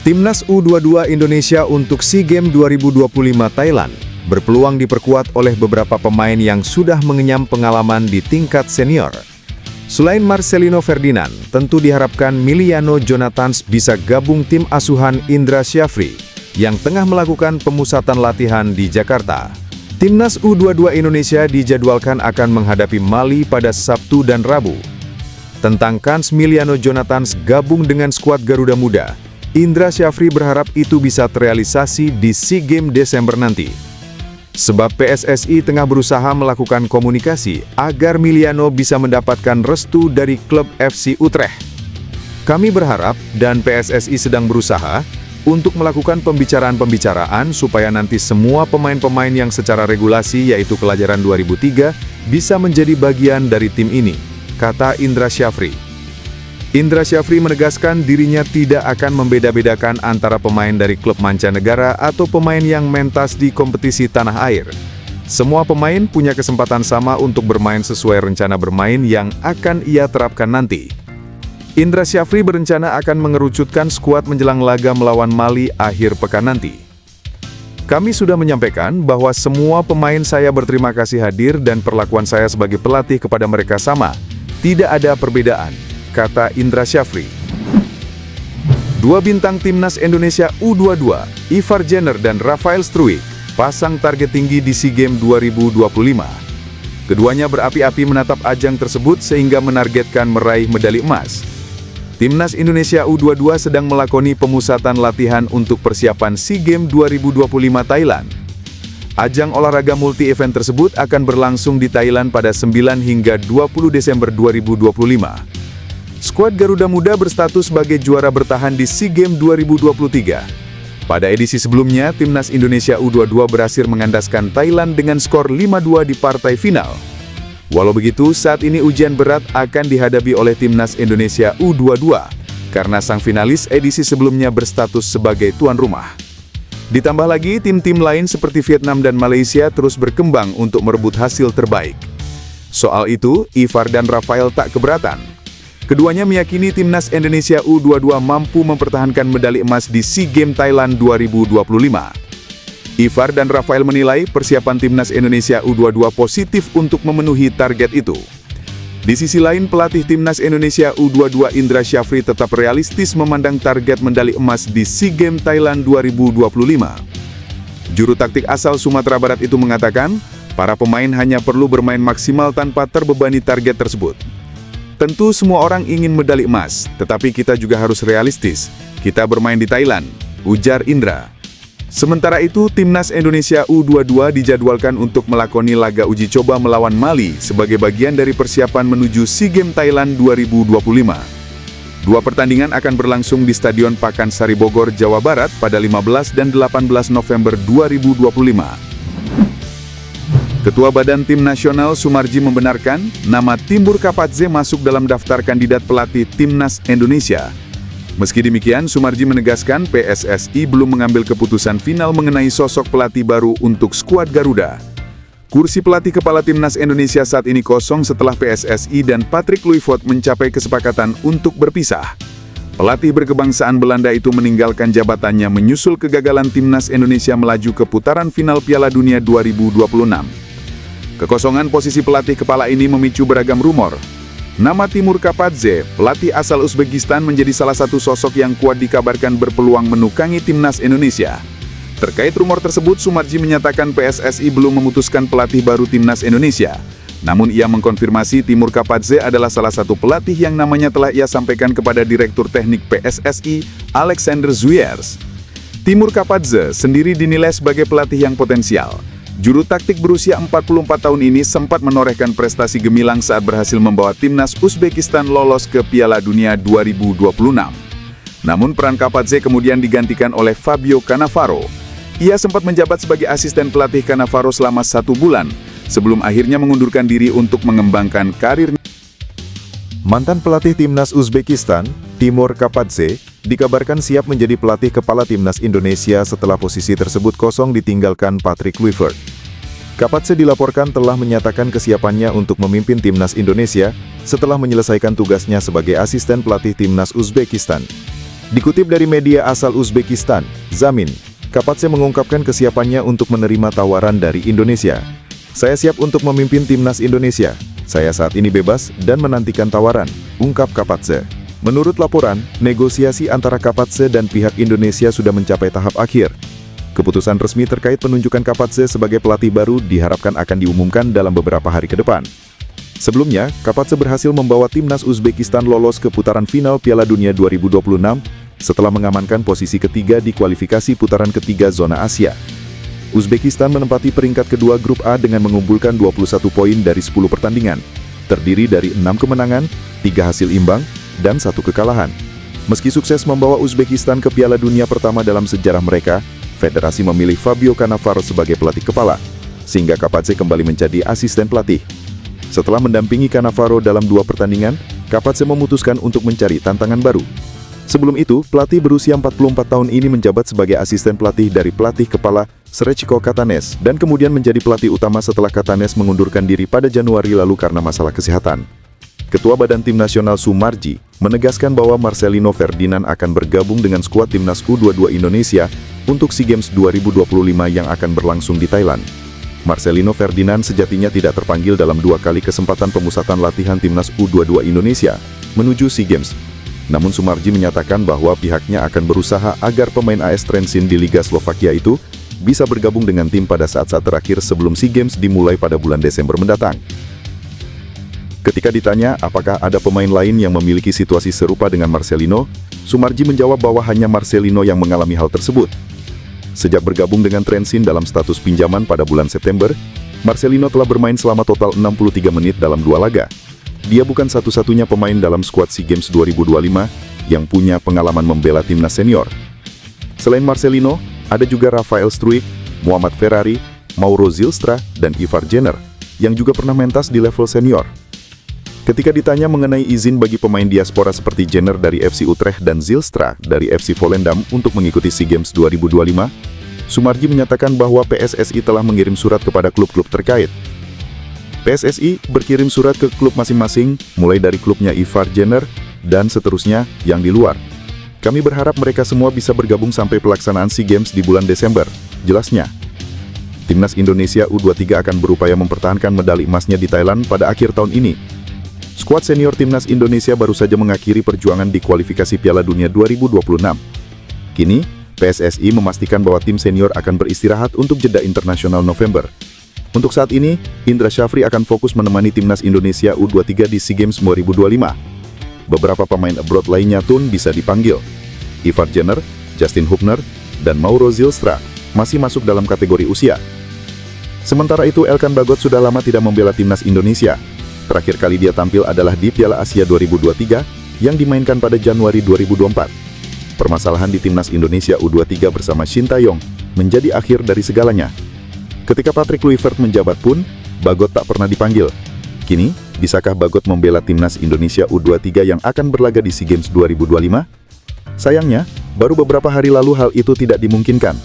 Timnas U22 Indonesia untuk SEA Games 2025 Thailand berpeluang diperkuat oleh beberapa pemain yang sudah mengenyam pengalaman di tingkat senior. Selain Marcelino Ferdinand, tentu diharapkan Miliano Jonathans bisa gabung tim asuhan Indra Syafri yang tengah melakukan pemusatan latihan di Jakarta. Timnas U22 Indonesia dijadwalkan akan menghadapi Mali pada Sabtu dan Rabu. Tentang kans Miliano Jonathans gabung dengan skuad Garuda Muda, Indra Syafri berharap itu bisa terrealisasi di SEA Games Desember nanti. Sebab PSSI tengah berusaha melakukan komunikasi agar Miliano bisa mendapatkan restu dari klub FC Utrecht. Kami berharap dan PSSI sedang berusaha untuk melakukan pembicaraan-pembicaraan supaya nanti semua pemain-pemain yang secara regulasi yaitu kelajaran 2003 bisa menjadi bagian dari tim ini, kata Indra Syafri. Indra Syafri menegaskan dirinya tidak akan membeda-bedakan antara pemain dari klub mancanegara atau pemain yang mentas di kompetisi tanah air. Semua pemain punya kesempatan sama untuk bermain sesuai rencana bermain yang akan ia terapkan nanti. Indra Syafri berencana akan mengerucutkan skuad menjelang laga melawan Mali akhir pekan nanti. Kami sudah menyampaikan bahwa semua pemain saya berterima kasih hadir dan perlakuan saya sebagai pelatih kepada mereka sama. Tidak ada perbedaan, kata Indra Syafri. Dua bintang Timnas Indonesia U22, Ivar Jenner dan Rafael Struijk, pasang target tinggi di SEA Games 2025. Keduanya berapi-api menatap ajang tersebut sehingga menargetkan meraih medali emas. Timnas Indonesia U22 sedang melakoni pemusatan latihan untuk persiapan SEA Games 2025 Thailand. Ajang olahraga multi-event tersebut akan berlangsung di Thailand pada 9 hingga 20 Desember 2025. Skuad Garuda Muda berstatus sebagai juara bertahan di SEA Games 2023. Pada edisi sebelumnya, Timnas Indonesia U22 berhasil mengandaskan Thailand dengan skor 5-2 di partai final. Walau begitu, saat ini ujian berat akan dihadapi oleh Timnas Indonesia U22, karena sang finalis edisi sebelumnya berstatus sebagai tuan rumah. Ditambah lagi, tim-tim lain seperti Vietnam dan Malaysia terus berkembang untuk merebut hasil terbaik. Soal itu, Ivar dan Rafael tak keberatan. Keduanya meyakini Timnas Indonesia U22 mampu mempertahankan medali emas di SEA Games Thailand 2025. Ivar dan Rafael menilai persiapan Timnas Indonesia U22 positif untuk memenuhi target itu. Di sisi lain, pelatih Timnas Indonesia U22 Indra Syafri tetap realistis memandang target medali emas di SEA Games Thailand 2025. Juru taktik asal Sumatera Barat itu mengatakan, para pemain hanya perlu bermain maksimal tanpa terbebani target tersebut. Tentu semua orang ingin medali emas, tetapi kita juga harus realistis. Kita bermain di Thailand, ujar Indra. Sementara itu, Timnas Indonesia U22 dijadwalkan untuk melakoni laga uji coba melawan Mali sebagai bagian dari persiapan menuju SEA Games Thailand 2025. Dua pertandingan akan berlangsung di Stadion Pakansari Bogor, Jawa Barat pada 15 dan 18 November 2025. Ketua Badan Tim Nasional Sumarji membenarkan nama Timur Kapadze masuk dalam daftar kandidat pelatih Timnas Indonesia. Meski demikian, Sumarji menegaskan PSSI belum mengambil keputusan final mengenai sosok pelatih baru untuk skuad Garuda. Kursi pelatih kepala Timnas Indonesia saat ini kosong setelah PSSI dan Patrick Kluivert mencapai kesepakatan untuk berpisah. Pelatih berkebangsaan Belanda itu meninggalkan jabatannya menyusul kegagalan Timnas Indonesia melaju ke putaran final Piala Dunia 2026. Kekosongan posisi pelatih kepala ini memicu beragam rumor. Nama Timur Kapadze, pelatih asal Uzbekistan, menjadi salah satu sosok yang kuat dikabarkan berpeluang menukangi Timnas Indonesia. Terkait rumor tersebut, Sumarji menyatakan PSSI belum memutuskan pelatih baru Timnas Indonesia. Namun ia mengkonfirmasi Timur Kapadze adalah salah satu pelatih yang namanya telah ia sampaikan kepada Direktur Teknik PSSI, Alexander Zuyers. Timur Kapadze sendiri dinilai sebagai pelatih yang potensial. Juru taktik berusia 44 tahun ini sempat menorehkan prestasi gemilang saat berhasil membawa timnas Uzbekistan lolos ke Piala Dunia 2026. Namun peran Kapadze kemudian digantikan oleh Fabio Cannavaro. Ia sempat menjabat sebagai asisten pelatih Cannavaro selama 1 bulan, sebelum akhirnya mengundurkan diri untuk mengembangkan karirnya. Mantan pelatih timnas Uzbekistan, Timur Kapadze, dikabarkan siap menjadi pelatih kepala Timnas Indonesia setelah posisi tersebut kosong ditinggalkan Patrick Kluivert. Kapadze dilaporkan telah menyatakan kesiapannya untuk memimpin Timnas Indonesia setelah menyelesaikan tugasnya sebagai asisten pelatih Timnas Uzbekistan. Dikutip dari media asal Uzbekistan, Zamin, Kapatse mengungkapkan kesiapannya untuk menerima tawaran dari Indonesia. Saya siap untuk memimpin timnas Indonesia. Saya saat ini bebas dan menantikan tawaran, ungkap Kapatse. Menurut laporan, negosiasi antara Kapatse dan pihak Indonesia sudah mencapai tahap akhir. Keputusan resmi terkait penunjukan Kapatse sebagai pelatih baru diharapkan akan diumumkan dalam beberapa hari ke depan. Sebelumnya, Kapatse berhasil membawa timnas Uzbekistan lolos ke putaran final Piala Dunia 2026 setelah mengamankan posisi ketiga di kualifikasi putaran ketiga zona Asia. Uzbekistan menempati peringkat kedua grup A dengan mengumpulkan 21 poin dari 10 pertandingan, terdiri dari 6 kemenangan, 3 hasil imbang, dan 1 kekalahan. Meski sukses membawa Uzbekistan ke Piala Dunia pertama dalam sejarah mereka, federasi memilih Fabio Cannavaro sebagai pelatih kepala, sehingga Kapatse kembali menjadi asisten pelatih. Setelah mendampingi Cannavaro dalam 2 pertandingan, Kapatse memutuskan untuk mencari tantangan baru. Sebelum itu, pelatih berusia 44 tahun ini menjabat sebagai asisten pelatih dari pelatih kepala Srečko Katanes dan kemudian menjadi pelatih utama setelah Katanes mengundurkan diri pada Januari lalu karena masalah kesehatan. Ketua Badan Tim Nasional Sumarji menegaskan bahwa Marcelino Ferdinand akan bergabung dengan skuad timnas U22 Indonesia untuk SEA Games 2025 yang akan berlangsung di Thailand. Marcelino Ferdinand sejatinya tidak terpanggil dalam 2 kali kesempatan pemusatan latihan timnas U22 Indonesia menuju SEA Games. Namun Sumarji menyatakan bahwa pihaknya akan berusaha agar pemain AS Trenčín di Liga Slovakia itu bisa bergabung dengan tim pada saat-saat terakhir sebelum SEA Games dimulai pada bulan Desember mendatang. Ketika ditanya apakah ada pemain lain yang memiliki situasi serupa dengan Marcelino, Sumarji menjawab bahwa hanya Marcelino yang mengalami hal tersebut. Sejak bergabung dengan Trenčín dalam status pinjaman pada bulan September, Marcelino telah bermain selama total 63 menit dalam 2 laga. Dia bukan satu-satunya pemain dalam skuad SEA Games 2025 yang punya pengalaman membela timnas senior. Selain Marcelino, ada juga Rafael Struijk, Muhammad Ferrari, Mauro Zylstra, dan Ivar Jenner, yang juga pernah mentas di level senior. Ketika ditanya mengenai izin bagi pemain diaspora seperti Jenner dari FC Utrecht dan Zylstra dari FC Volendam untuk mengikuti SEA Games 2025, Sumarji menyatakan bahwa PSSI telah mengirim surat kepada klub-klub terkait. PSSI berkirim surat ke klub masing-masing, mulai dari klubnya Ivar Jenner, dan seterusnya yang di luar. Kami berharap mereka semua bisa bergabung sampai pelaksanaan SEA Games di bulan Desember, jelasnya. Timnas Indonesia U23 akan berupaya mempertahankan medali emasnya di Thailand pada akhir tahun ini. Skuad senior Timnas Indonesia baru saja mengakhiri perjuangan di kualifikasi Piala Dunia 2026. Kini, PSSI memastikan bahwa tim senior akan beristirahat untuk jeda internasional November. Untuk saat ini, Indra Syafri akan fokus menemani Timnas Indonesia U23 di SEA Games 2025. Beberapa pemain abroad lainnya pun bisa dipanggil. Ivar Jenner, Justin Hubner, dan Mauro Zylstra masih masuk dalam kategori usia. Sementara itu, Elkan Bagot sudah lama tidak membela Timnas Indonesia. Terakhir kali dia tampil adalah di Piala Asia 2023 yang dimainkan pada Januari 2024. Permasalahan di Timnas Indonesia U23 bersama Shin Tae-yong menjadi akhir dari segalanya. Ketika Patrick Kluivert menjabat pun, Bagot tak pernah dipanggil. Kini, bisakah Bagot membela Timnas Indonesia U23 yang akan berlaga di SEA Games 2025? Sayangnya, baru beberapa hari lalu hal itu tidak dimungkinkan.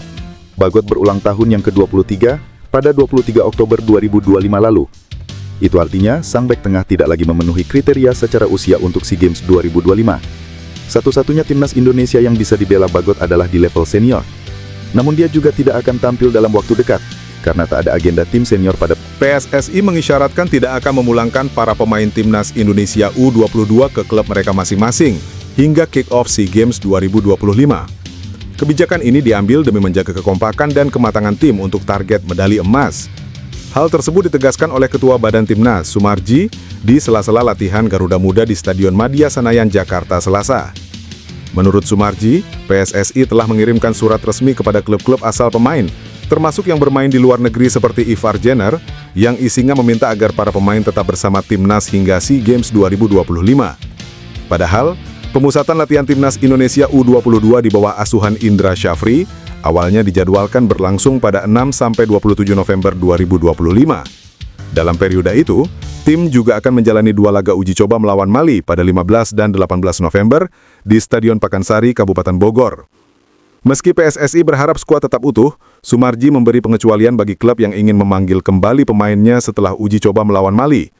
Bagot berulang tahun yang ke-23 pada 23 Oktober 2025 lalu. Itu artinya, sang bek tengah tidak lagi memenuhi kriteria secara usia untuk SEA Games 2025. Satu-satunya timnas Indonesia yang bisa dibela Bagot adalah di level senior. Namun dia juga tidak akan tampil dalam waktu dekat, karena tak ada agenda tim senior pada PSSI mengisyaratkan tidak akan memulangkan para pemain timnas Indonesia U22 ke klub mereka masing-masing hingga kick-off SEA Games 2025. Kebijakan ini diambil demi menjaga kekompakan dan kematangan tim untuk target medali emas. Hal tersebut ditegaskan oleh Ketua Badan Timnas, Sumarji, di sela-sela latihan Garuda Muda di Stadion Madia Senayan, Jakarta, Selasa. Menurut Sumarji, PSSI telah mengirimkan surat resmi kepada klub-klub asal pemain, termasuk yang bermain di luar negeri seperti Ivar Jenner, yang isinya meminta agar para pemain tetap bersama Timnas hingga SEA Games 2025. Padahal, pemusatan latihan Timnas Indonesia U22 di bawah asuhan Indra Syafri awalnya dijadwalkan berlangsung pada 6-27 November 2025. Dalam periode itu, tim juga akan menjalani 2 laga uji coba melawan Mali pada 15 dan 18 November di Stadion Pakansari, Kabupaten Bogor. Meski PSSI berharap skuad tetap utuh, Sumarji memberi pengecualian bagi klub yang ingin memanggil kembali pemainnya setelah uji coba melawan Mali.